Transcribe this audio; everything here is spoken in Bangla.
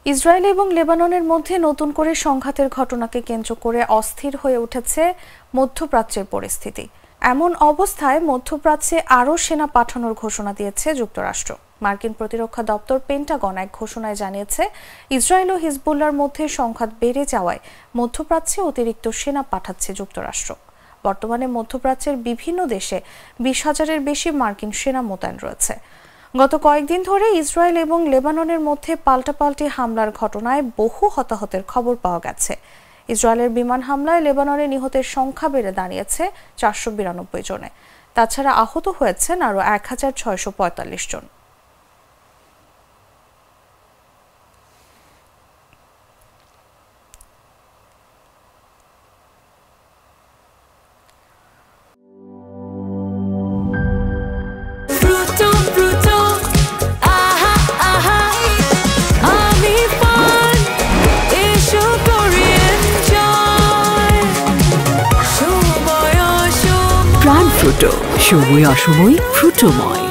ইসরায়েল এবং লেবাননের মধ্যে নতুন করে সংঘাতের ঘটনাকে কেন্দ্র করে অস্থির হয়ে উঠেছে মধ্যপ্রাচ্যের পরিস্থিতি। এমন অবস্থায় মধ্যপ্রাচ্যে আরও সেনা পাঠানোর ঘোষণা দিয়েছে যুক্তরাষ্ট্র। মার্কিন প্রতিরক্ষা দপ্তর পেন্টাগন এক ঘোষণায় জানিয়েছে, ইসরায়েল ও হিজবুল্লাহর মধ্যে সংঘাত বেড়ে যাওয়ায় মধ্যপ্রাচ্যে অতিরিক্ত সেনা পাঠাচ্ছে যুক্তরাষ্ট্র। বর্তমানে মধ্যপ্রাচ্যের বিভিন্ন দেশে 20,000-এর বেশি মার্কিন সেনা মোতায়েন রয়েছে। গত কয়েকদিন ধরে ইসরায়েল এবং লেবাননের মধ্যে পাল্টাপাল্টি হামলার ঘটনায় বহু হতাহতের খবর পাওয়া গেছে। ইসরায়েলের বিমান হামলায় লেবাননে নিহতের সংখ্যা বেড়ে দাঁড়িয়েছে 492 জনে। তাছাড়া আহত হয়েছেন আরও 1,645 জন। প্রাণ ফ্রুটো, সময় অসময় ফ্রুটোময়।